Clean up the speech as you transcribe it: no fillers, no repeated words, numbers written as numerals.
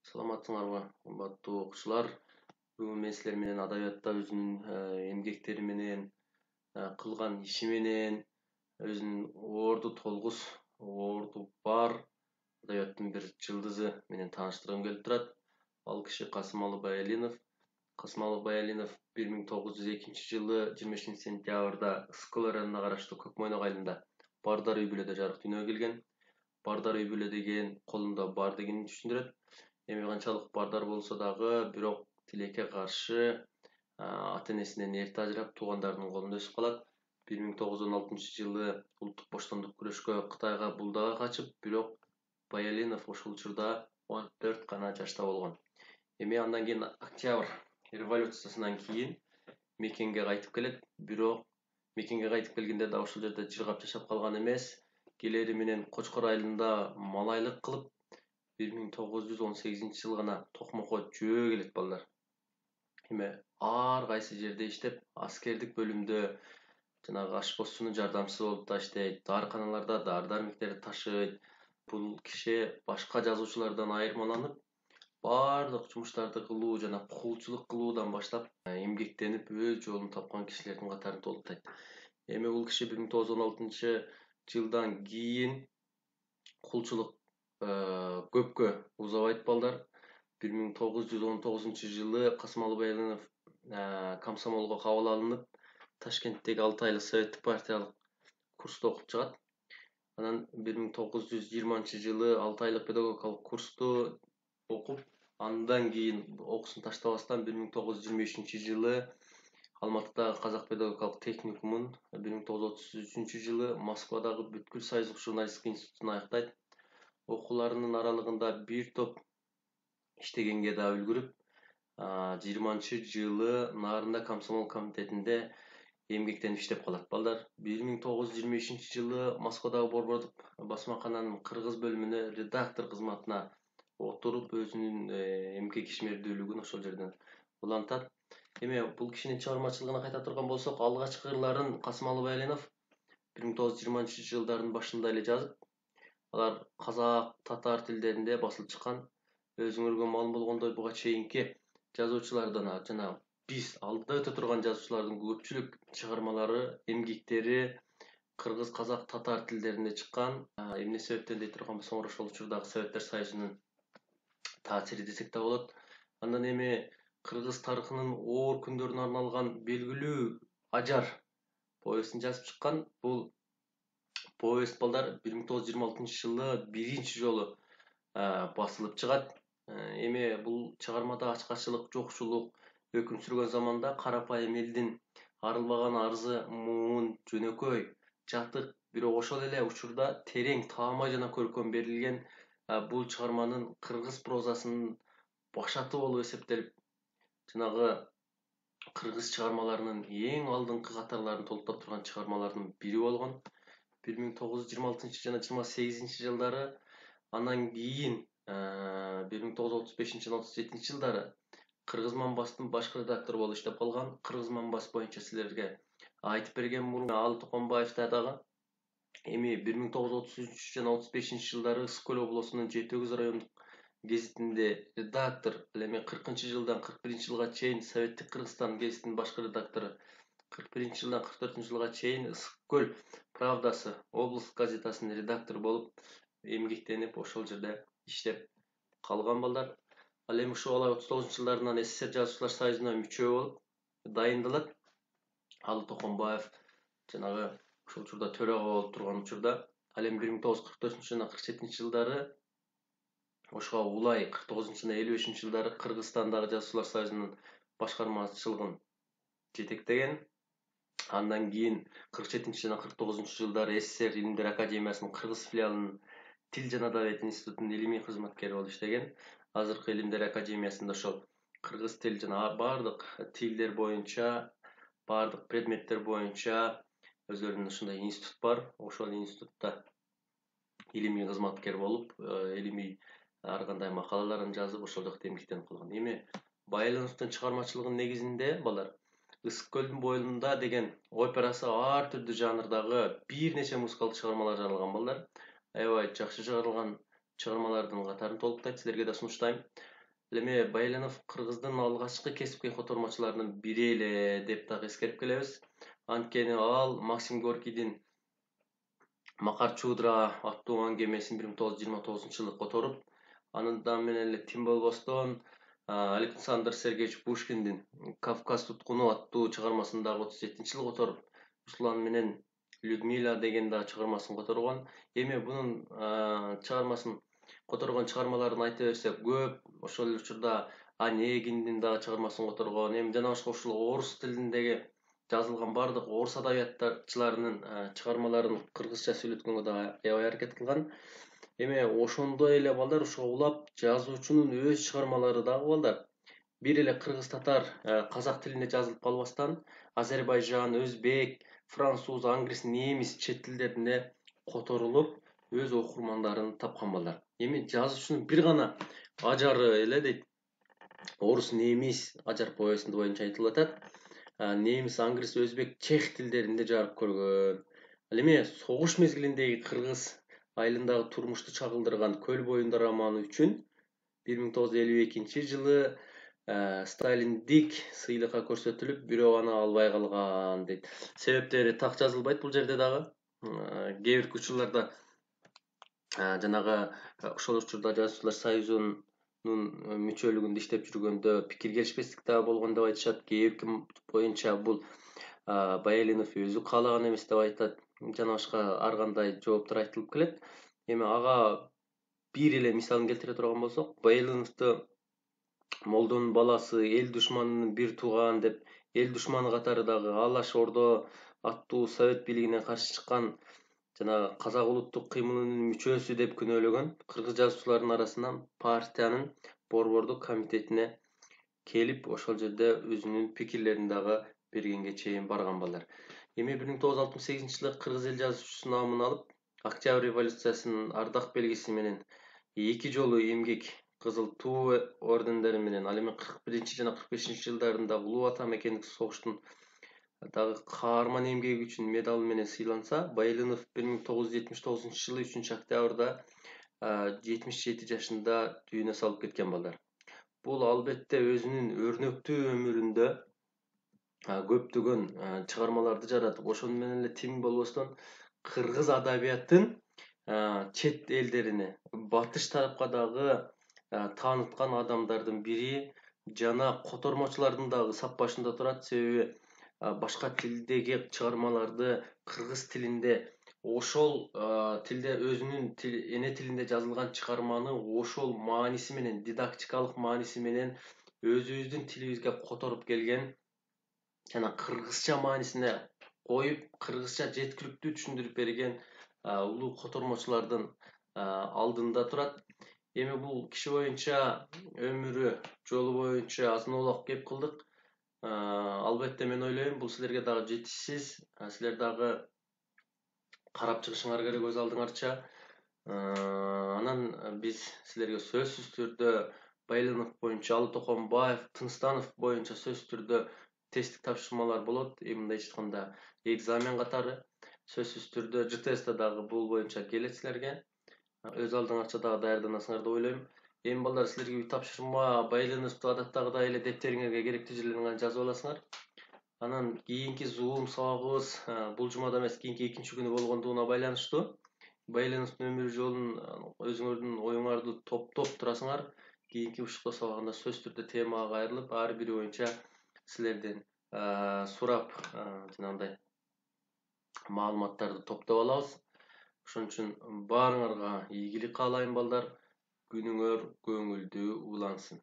Саламатсыңарбы, кымбаттуу окуучулар. Бүгүн мен силер менен адабиятта өзүнүн эмгектери менен, кылган иши менен, өзүнүн орду толгус, орду бар адабияттын бир жылдызы менен тааныштыргым келип турат. Ал киши Касымалы Баялинов. Касымалы Баялинов 1902 жылы 25 сентябрда Скол районуна караштуу Көкмойнок айылында Бардар үй бүлөдө жарык дүйнөгө келген. Бардар үй бүлө деген колунда бар дегенди түшүндүрөт. Эми канчалык бардар болсо дагы, бирок тилекке каршы ата энесинен эрте ажырап, туугандарынын колунда өсүп калат. 1916 жылы улуттук боштондук күрөшкө Кытайга Булдага качып, бирок Баялинов ошол учурда 14 гана жашта болгон. Эми андан кийин Октябрь революциясынан кийин мекенге кайтып келет, бирок мекенге кайтып келгенде да ошол жерде жыргап жашап калган эмес. Келери менен Кочкор айылында малайлык кылып, 1918 жылы гана Токмокко жөө келет балдар. Эми ар кайсы жерде иштеп, аскердик бөлүмдө жанагы ашпозчунун жардамчысы болуп да иштейт, дарыканаларда дары-дармектерди ташыйт. Бул киши башка жазуучулардан айырмаланып, баардык жумуштарды кылуу жана кулчулук кылуудан баштап эмгектенип өз жолун тапкан кишилердин катарын толуктайт. Эми бул киши 1916 жылдан кийин кулчулук көпкө узабайт балдар. 1919 жылы Касымалы Баялинов комсомолго кабыл алынып, Ташкенттеги 6 айлык советтик партиялык курсту окуп чыгат. Анан 1920-жылы 6 айлык педагогикалык курсту окуп, андан кийин окуусун таштабастан 1923-жылы Алматыдагы Казак педагогикалык техникумун, 1933-жылы Москвадагы Бүткүл союздук журналисттик институтун аяктайт. Окууларынын аралыгында бир топ иштегенге да үлгүрүп, 20-жылы Нарында комсомол комитетинде эмгектенип иштеп калат балдар. 1923-жылы Москвадагы Борбордук басмакананын кыргыз бөлүмүнө редактор кызматына отуруп, өзүнүн эмгек ишмердүүлүгүн ошол жерден улантат. Эми бул кишинин чыгармачылыгына кайта турган болсок, алгачкы ырларын Касымалы Баялинов 1920-жылдардын башында эле жазып, алар казак, татар тилдеринде басылып чыккан. Өзүңөргө маалым болгондой, буга чейинки жазуучулардан жана биз алдыда өтө турган жазуучулардын көпчүлүк чыгармалары, эмгектери кыргыз, казак, татар тилдеринде чыккан. Эмне себептен дей турган болсоңор, ошол учурдагы Советтер Союзунун таасири десек да болот. Андан эми кыргыз тарыхынын оор күндөрүнө арналган белгилүү Ажар повестин жазып чыккан. Бул повест балдар 1926-жылы биринчи жолу басылып чыгат. Эми бул чыгармада ачкачылык, жокчулук өкүм сүргөн заманда карапайым элдин арылбаган арызы, муун, жөнөкөй, жатык, бирок ошол эле учурда терең, таамай жана көркөм берилген бул чыгарманын кыргыз прозасынын башаты болуп эсептелип, жанагы кыргыз чыгармаларынын эң алдыңкы катарларын толуктап турган чыгармалардын бири болгон. 1926 жана 28 жылдары, андан кийин 1935 жана 37 жылдары Кыргыз Манбастын башкы редактору болуп иштеп калган. Кыргыз Манбас боюнча силерге айтып берген мурун Алы Токонбаев дагы. Эми 1933 жана 35 жылдары Скөл облусунун Жети Өгүз райондук гезитинде редактор, ал эми 40-жылдан 41-жылга чейин Советтик Кыргызстан гезитинин башкы редактору, 41-жылдан 44-жылга чейин Ысык-Көл Правдасы облустук газетасынын редактору болуп эмгектенип, ошол жерде иштеп калган балдар. Ал эми ушул 39-жылдарынан СССР жазуучулар союзуна мүчө болуп дайындалат. Алы Токонбаев жанагы ошол учурда төрага болуп турган учурда, ал эми 1944 жана 47 жылдары ошого улай 49 жана 55 жылдары Кыргызстандагы жазуучулар союзунун башкармачылыгын жетектеген. Андан кийин 47 жана 49 жылдары СССР Илимдер Академиясынын Кыргыз филиалынын Тил жана Адабият институтунун илимий кызматкери болуп иштеген. Азыркы Илимдер Академиясында ошол кыргыз тил жана бардык тилдер боюнча, бардык предметтер боюнча өздөрүнүн ушундай институт бар. Ошол институтта илимий кызматкер болуп, илимий ар кандай макалаларын жазып, ошол жакта эмгектенип калган. Эми Баялиновдун чыгармачылыгынын негизинде балдар Ысык көлдүн бойлунда деген операсы ар түрдүү жанрдагы бир нече музыкалык чыгармалар жаралган балдар. Аябай жакшы чыгарылган чыгармалардын катарын толуктайт, силерге да сунуштайм. Эми Байланов Кыргыздын алгачкы кесипкөй котормочуларынын бири эле деп дагы эскерип келебиз. Анткени ал Максим Горкийдин Макар Чудра аттуу аңгемесин 1929-жылы которуп, андан менен эле тим болбостон Александр Сергеевич Пушкиндин Кавказ туткуну аттуу чыгармасын дагы 37-жылы которуп, Руслан менен Людмила деген дагы чыгармасын которгон. Эми бунун чыгармасын которгон чыгармаларын айта берсек көп. Ошол учурда Онегиндин дагы чыгармасын которгон. Эми жана башка ушул орус тилиндеги жазылган бардык орус адабиятчыларынын чыгармаларын кыргызча сүйлөткөнгө дагы аябай аракет кылган. Эми ошондой эле балдар ошого улап жазуучунун өз чыгармалары дагы балдар бир эле кыргыз татар казак тилинде жазылып калбастан Азербайжан, өзбек, француз, англис, немис чет тилдерине которулуп өз окурмандарын тапкан балдар. Эми жазуучунун бир гана ажары эле дейт орус, немис ажар повестинде боюнча айтылып атат. Немис, англис, өзбек, чех тилдеринде жарык көргөн. Ал эми согуш мезгилиндеги кыргыз айылындагы турмушту чагылдырган Көл боюнда романы үчүн 1952-жылы Сталиндик сыйлыкка көрсөтүлүп, бирок аны албай калган дейт. Себептери так жазылбайт бул жерде дагы. Кээ бир учурларда жанагы ошол учурда жазуучулар союзунун мүчөлүгүндө иштеп жүргөндө пикир келишпестик дагы болгон деп айтышат. Кээ бир боюнча бул Баялинов өзү каалаган эмес деп айтат. Жана башка ар кандай жооптор айтылып келет. Эми ага бир эле мисалын келтире турган болсок, Баялиновду молдонун баласы, эл душманынын бир тууган деп, эл душманы катары дагы Алаш Ордо аттуу совет бийлигине каршы чыккан жана казак улуттук кыймылынын мүчөсү деп күнөөлөгөн кыргыз жазуучуларынын арасынан партиянын борбордук комитетине келип, ошол жерде өзүнүн пикирлерин дагы бергенге чейин барган балдар. Эми 1968-жылы кыргыз эл жазуучусу наамын алып, Октябрь революциясынын ардак белгиси менен 2 жолу эмгек кызыл туу ордендери менен, ал эми 41 жана 45-жылдарында Улуу Ата мекендик согуштун дагы каарман эмгеги үчүн медалы менен сыйланса, Байлинов 1979-жылы 3-октябрда 77 жашында дүйнө салып кеткен балдар. Бул албетте өзүнүн өрнөктүү өмүрүндө көптөгөн чыгармаларды жаратып, ошону менен эле тим болбостон кыргыз адабиятын чет элдерине, батыш тарапка дагы тааныткан адамдардын бири жана котормочулардын дагы сап башында турат. Себеби башка тилдеги чыгармаларды кыргыз тилинде ошол тилде өзүнүн эне тилинде жазылган чыгарманы ошол мааниси менен, дидактикалык мааниси менен өзүбүздүн тилибизге которуп келген жана кыргызча маанисине коюп, кыргызча жеткиликтүү түшүндүрүп берген улуу котормочулардын алдында турат. Эми бул киши боюнча өмүрү жолу боюнча азын-аулак кеп кылдык. Албетте мен ойлойм, бул силерге дагы жетишсиз. Силер дагы карап чыгышыңар керек өз алдыңарча. Анан биз силерге сөзсүз түрдө Байлинов боюнча, Алы Токонбаев, Тынстанов боюнча сөзсүз түрдө тесттик тапшырмалар болот. Мындай айтканда, экзамен катары сөзсүз түрдө ЖТС дагы бул боюнча келет силерге. Өз алдыңарча дагы даярданасыңар деп ойлойм. Эми балдар, силерге бир тапшырма, Байлиновду адаттагыдай эле дептериңерге керектүү жерлерине жазып аласыңар. Анан кийинки Zoom сабагыбыз бул жумада эмес, кийинки экинчи күнү болгондугуна байланыштуу. Байлиновдун өмүр жолун өзүңөрдүн оюңарды топтоп турасыңар. Кийинки ушуктоо сабагында сөзсүз түрдө темага кайрылып, ар бири боюнча силерден сурап, жанагындай маалыматтарды топтоп алабыз. Ошон үчүн баарыңарга ийгилик каалайм балдар. Күнүңөр көңүлдүү улансын.